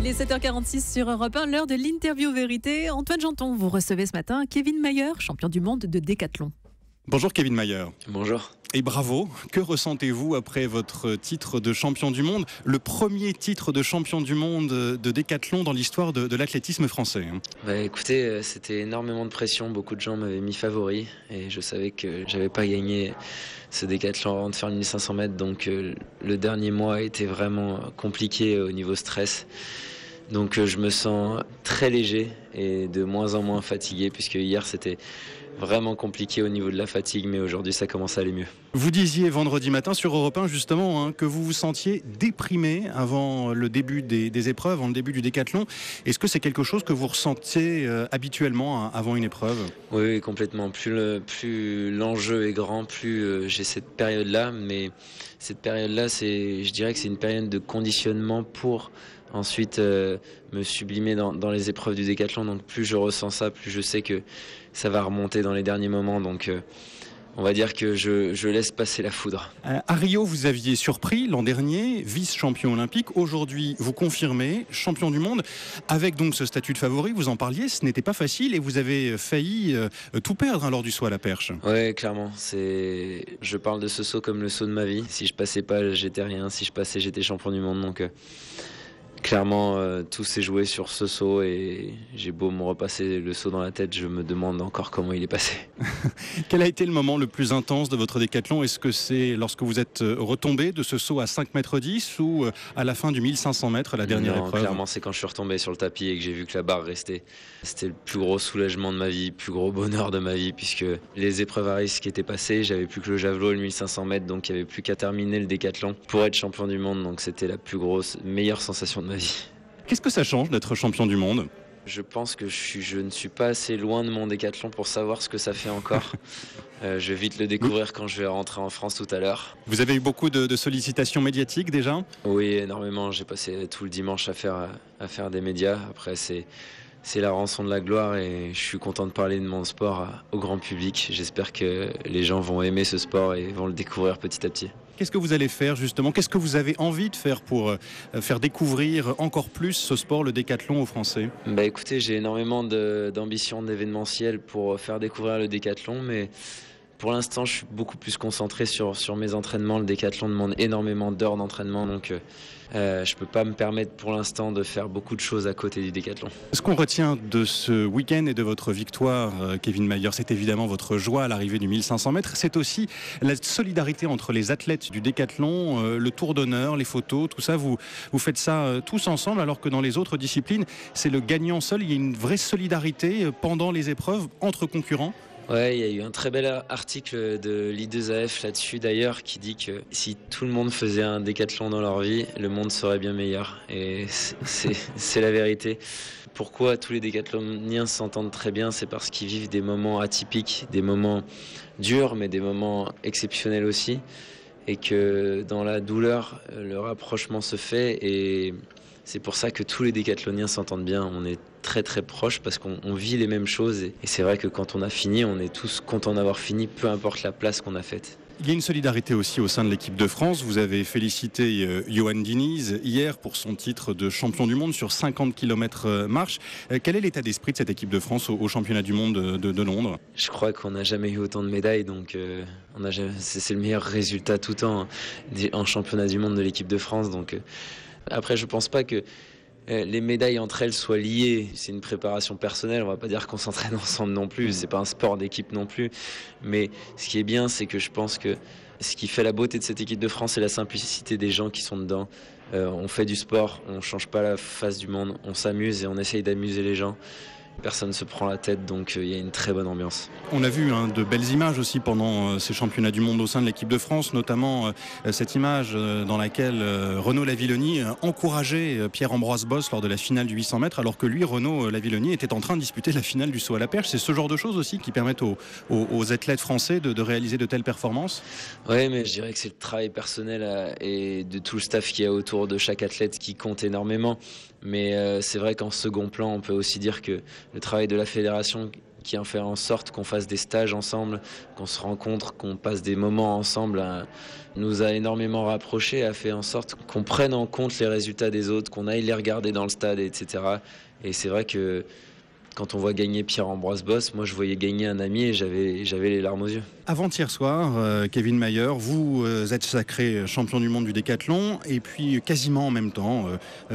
Il est 7h46 sur Europe 1, l'heure de l'interview vérité. Antoine Janton, vous recevez ce matin Kevin Mayer, champion du monde de décathlon. Bonjour Kevin Mayer. Bonjour. Et bravo, que ressentez-vous après votre titre de champion du monde? Le premier titre de champion du monde de décathlon dans l'histoire de l'athlétisme français. Écoutez, c'était énormément de pression, beaucoup de gens m'avaient mis favori et je savais que j'avais pas gagné ce décathlon avant de faire 1500 mètres, donc le dernier mois a été vraiment compliqué au niveau stress. Donc je me sens très léger et de moins en moins fatigué, puisque hier c'était vraiment compliqué au niveau de la fatigue, mais aujourd'hui ça commence à aller mieux. Vous disiez vendredi matin sur Europe 1 justement que vous vous sentiez déprimé avant le début des épreuves, avant le début du décathlon. Est-ce que c'est quelque chose que vous ressentiez habituellement avant une épreuve? Oui, complètement. Plus l'enjeu est grand, plus j'ai cette période-là, mais cette période-là, je dirais que c'est une période de conditionnement pour ensuite me sublimer dans les épreuves du décathlon. Donc plus je ressens ça, plus je sais que ça va remonter dans les derniers moments. Donc on va dire que je laisse passer la foudre. À Rio, vous aviez surpris l'an dernier, vice-champion olympique. Aujourd'hui, vous confirmez, champion du monde. Avec donc ce statut de favori, vous en parliez, ce n'était pas facile et vous avez failli tout perdre lors du saut à la perche. Oui, clairement. Je parle de ce saut comme le saut de ma vie. Si je passais pas, j'étais rien. Si je passais, j'étais champion du monde. Donc clairement, tout s'est joué sur ce saut et j'ai beau me repasser le saut dans la tête, je me demande encore comment il est passé. Quel a été le moment le plus intense de votre décathlon? Est-ce que c'est lorsque vous êtes retombé de ce saut à 5,10 m ou à la fin du 1500 mètres, la dernière épreuve? Clairement, c'est quand je suis retombé sur le tapis et que j'ai vu que la barre restait. C'était le plus gros soulagement de ma vie, le plus gros bonheur de ma vie, puisque les épreuves à risque étaient passées. J'avais plus que le javelot, le 1500 mètres, donc il n'y avait plus qu'à terminer le décathlon pour être champion du monde. Donc c'était la plus grosse, meilleure sensation de ma vie. Qu'est-ce que ça change d'être champion du monde? Je pense que je ne suis pas assez loin de mon décathlon pour savoir ce que ça fait encore. Je vais vite le découvrir quand je vais rentrer en France tout à l'heure. Vous avez eu beaucoup de sollicitations médiatiques déjà? Oui, énormément. J'ai passé tout le dimanche à faire des médias. Après, c'est la rançon de la gloire et je suis content de parler de mon sport au grand public. J'espère que les gens vont aimer ce sport et vont le découvrir petit à petit. Qu'est-ce que vous allez faire justement? Qu'est-ce que vous avez envie de faire pour faire découvrir encore plus ce sport, le décathlon, aux Français? Écoutez, j'ai énormément d'ambition d'événementiel pour faire découvrir le décathlon, mais pour l'instant, je suis beaucoup plus concentré sur mes entraînements. Le décathlon demande énormément d'heures d'entraînement, donc je ne peux pas me permettre pour l'instant de faire beaucoup de choses à côté du décathlon. Ce qu'on retient de ce week-end et de votre victoire, Kevin Mayer, c'est évidemment votre joie à l'arrivée du 1500 mètres. C'est aussi la solidarité entre les athlètes du décathlon, le tour d'honneur, les photos, tout ça. Vous faites ça tous ensemble, alors que dans les autres disciplines, c'est le gagnant seul. Il y a une vraie solidarité pendant les épreuves entre concurrents. Ouais, il y a eu un très bel article de l'I2AF là-dessus d'ailleurs qui dit que si tout le monde faisait un décathlon dans leur vie, le monde serait bien meilleur. Et c'est la vérité. Pourquoi tous les décathloniens s'entendent très bien? C'est parce qu'ils vivent des moments atypiques, des moments durs, mais des moments exceptionnels aussi. Et que dans la douleur, le rapprochement se fait et c'est pour ça que tous les décathloniens s'entendent bien. On est très très proches parce qu'on vit les mêmes choses et c'est vrai que quand on a fini, on est tous contents d'avoir fini, peu importe la place qu'on a faite. Il y a une solidarité aussi au sein de l'équipe de France. Vous avez félicité Johan Diniz hier pour son titre de champion du monde sur 50 km marche. Quel est l'état d'esprit de cette équipe de France au championnat du monde de Londres? Je crois qu'on n'a jamais eu autant de médailles, donc c'est le meilleur résultat tout le temps en championnat du monde de l'équipe de France. Donc après, je pense pas que les médailles entre elles soient liées. C'est une préparation personnelle, on va pas dire qu'on s'entraîne ensemble non plus, c'est pas un sport d'équipe non plus, mais ce qui est bien, c'est que je pense que ce qui fait la beauté de cette équipe de France, c'est la simplicité des gens qui sont dedans. On fait du sport, on change pas la face du monde, on s'amuse et on essaye d'amuser les gens. Personne ne se prend la tête, donc il y a une très bonne ambiance. On a vu de belles images aussi pendant ces championnats du monde au sein de l'équipe de France, notamment cette image dans laquelle Renaud Lavillenie encourageait Pierre-Ambroise Bosse lors de la finale du 800 mètres, alors que lui, Renaud Lavillenie, était en train de disputer la finale du saut à la perche. C'est ce genre de choses aussi qui permettent aux athlètes français de réaliser de telles performances? Oui, mais je dirais que c'est le travail personnel et de tout le staff qu'il y a autour de chaque athlète qui compte énormément. Mais c'est vrai qu'en second plan, on peut aussi dire que le travail de la fédération qui a fait en sorte qu'on fasse des stages ensemble, qu'on se rencontre, qu'on passe des moments ensemble, nous a énormément rapprochés, a fait en sorte qu'on prenne en compte les résultats des autres, qu'on aille les regarder dans le stade, etc. Et c'est vrai que quand on voit gagner Pierre-Ambroise Bosse, moi je voyais gagner un ami et j'avais les larmes aux yeux. Avant-hier soir, Kevin Mayer, vous êtes sacré champion du monde du décathlon et puis quasiment en même temps,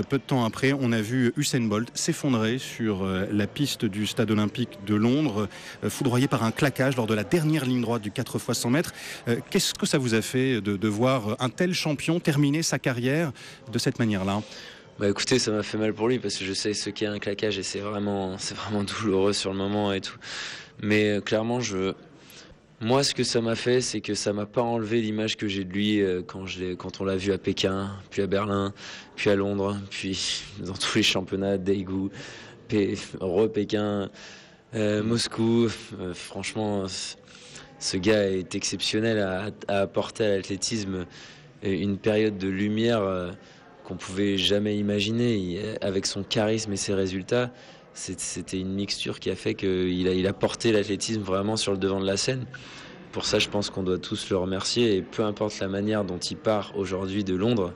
peu de temps après, on a vu Usain Bolt s'effondrer sur la piste du stade olympique de Londres, foudroyé par un claquage lors de la dernière ligne droite du 4 x 100 mètres. Qu'est-ce que ça vous a fait de voir un tel champion terminer sa carrière de cette manière-là ? Bah écoutez, ça m'a fait mal pour lui parce que je sais ce qu'est un claquage et c'est vraiment douloureux sur le moment et tout. Mais clairement, moi, ce que ça m'a fait, c'est que ça m'a pas enlevé l'image que j'ai de lui quand on l'a vu à Pékin, puis à Berlin, puis à Londres, puis dans tous les championnats, Daegu, Pékin, Moscou. Franchement, ce gars est exceptionnel à apporter à l'athlétisme une période de lumière qu'on pouvait jamais imaginer. Avec son charisme et ses résultats, c'était une mixture qui a fait qu'il a porté l'athlétisme vraiment sur le devant de la scène. Pour ça, je pense qu'on doit tous le remercier et peu importe la manière dont il part aujourd'hui de Londres,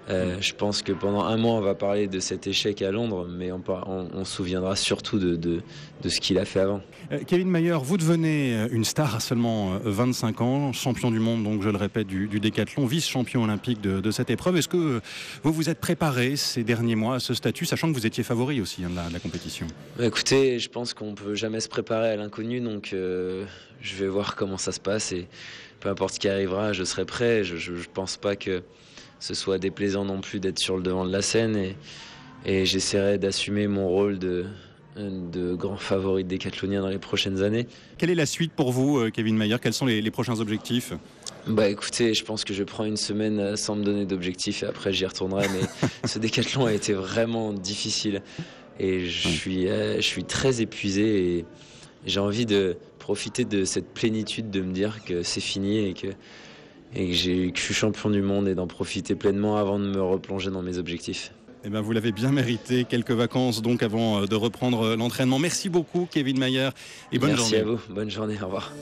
je pense que pendant un mois, on va parler de cet échec à Londres, mais on se souviendra surtout de ce qu'il a fait avant. Kevin Mayer, vous devenez une star à seulement 25 ans, champion du monde, donc je le répète, du décathlon, vice-champion olympique de cette épreuve. Est-ce que vous vous êtes préparé ces derniers mois à ce statut, sachant que vous étiez favori aussi de la compétition ? Écoutez, je pense qu'on ne peut jamais se préparer à l'inconnu, donc je vais voir comment ça se passe et peu importe ce qui arrivera, je serai prêt. Je ne pense pas que ce soit déplaisant non plus d'être sur le devant de la scène et j'essaierai d'assumer mon rôle de grand favori de décathlonien dans les prochaines années. Quelle est la suite pour vous, Kevin Mayer ? Quels sont les prochains objectifs ? Écoutez, je pense que je prends une semaine sans me donner d'objectifs et après j'y retournerai, mais ce décathlon a été vraiment difficile et je suis très épuisé et j'ai envie de profiter de cette plénitude, de me dire que c'est fini et que je suis champion du monde et d'en profiter pleinement avant de me replonger dans mes objectifs. Eh bien, vous l'avez bien mérité. Quelques vacances donc avant de reprendre l'entraînement. Merci beaucoup, Kevin Mayer, et bonne journée. Merci à vous. Bonne journée. Au revoir.